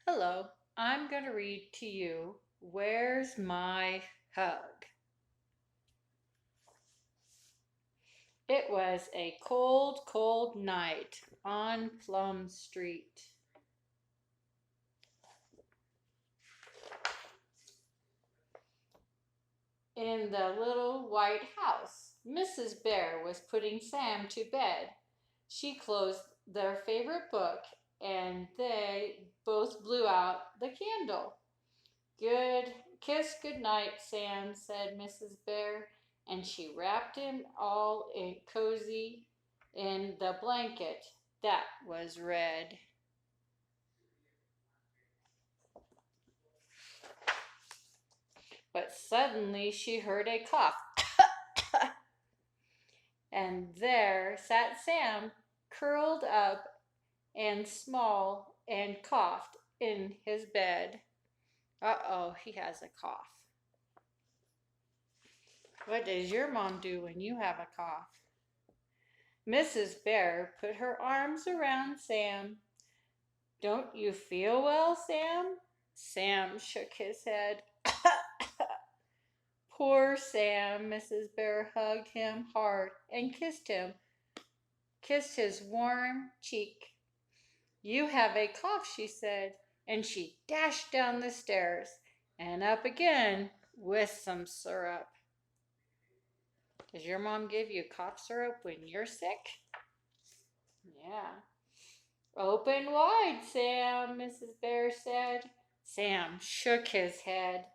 Hello, I'm going to read to you Where's My Hug? It was a cold, cold night on Plum Street. In the little white house, Mrs. Bear was putting Sam to bed. She closed their favorite book and they both blew out the candle. Good night, Sam, said Mrs. Bear, and she wrapped him all in cozy in the blanket that was red. But suddenly she heard a cough, and there sat Sam, curled up and small, and coughed in his bed. Uh-oh, he has a cough. What does your mom do when you have a cough? Mrs. Bear put her arms around Sam. Don't you feel well, Sam? Sam shook his head. Poor Sam. Mrs. Bear hugged him hard and kissed his warm cheek. You have a cough, she said, and she dashed down the stairs and up again with some syrup. Does your mom give you cough syrup when you're sick? Yeah. Open wide, Sam, Mrs. Bear said. Sam shook his head.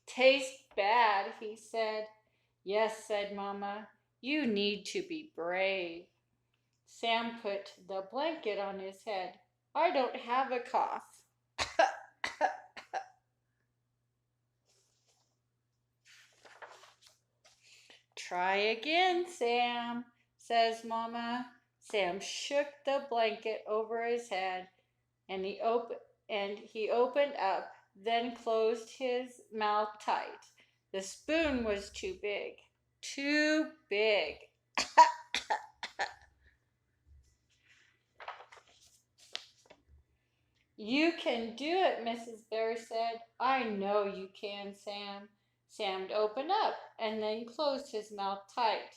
Tastes bad, he said. Yes, said Mama. You need to be brave. Sam put the blanket on his head. I don't have a cough. Try again, Sam, says Mama. Sam shook the blanket over his head and he opened up, then closed his mouth tight. The spoon was too big. Too big. You can do it, Mrs. Bear said. I know you can, Sam. Sam opened up and then closed his mouth tight.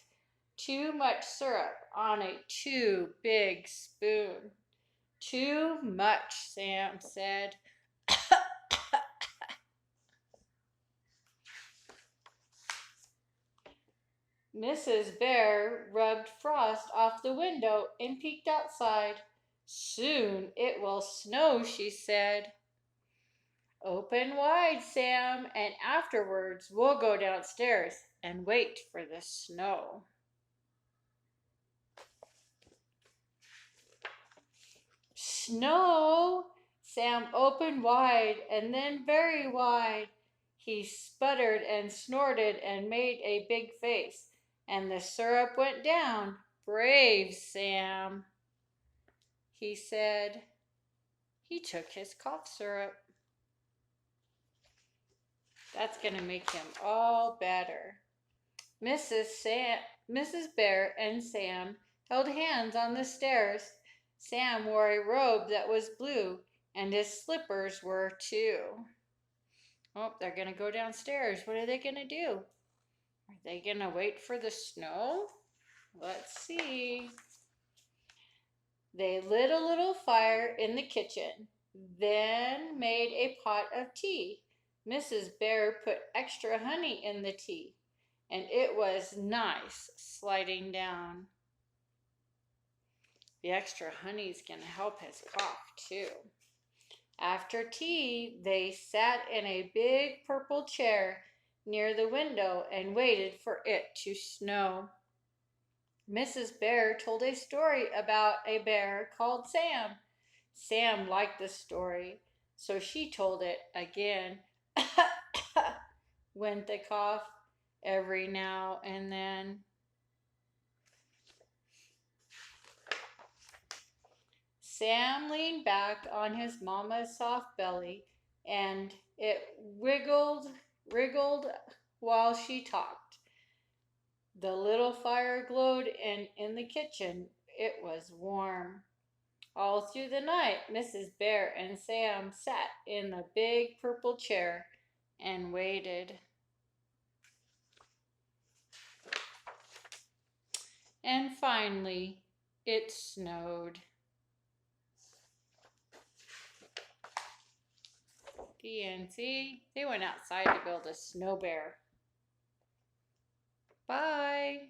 Too much syrup on a too big spoon. Too much, Sam said. Mrs. Bear rubbed frost off the window and peeked outside. Soon it will snow, she said. Open wide, Sam, and afterwards we'll go downstairs and wait for the snow. Snow! Sam opened wide and then very wide. He sputtered and snorted and made a big face, and the syrup went down. Brave Sam, he said. He took his cough syrup. That's going to make him all better. Mrs. Bear and Sam held hands on the stairs. Sam wore a robe that was blue, and his slippers were too. Oh, they're going to go downstairs. What are they going to do? Are they going to wait for the snow? Let's see. They lit a little fire in the kitchen, then made a pot of tea. Mrs. Bear put extra honey in the tea, and it was nice sliding down. The extra honey is going to help his cough too. After tea, they sat in a big purple chair near the window and waited for it to snow. Mrs. Bear told a story about a bear called Sam. Sam liked the story, so she told it again. Went the cough every now and then. Sam leaned back on his mama's soft belly, and it wriggled while she talked. The little fire glowed in the kitchen. It was warm. All through the night, Mrs. Bear and Sam sat in the big purple chair and waited. And finally, it snowed. The end. See, they went outside to build a snow bear. Bye.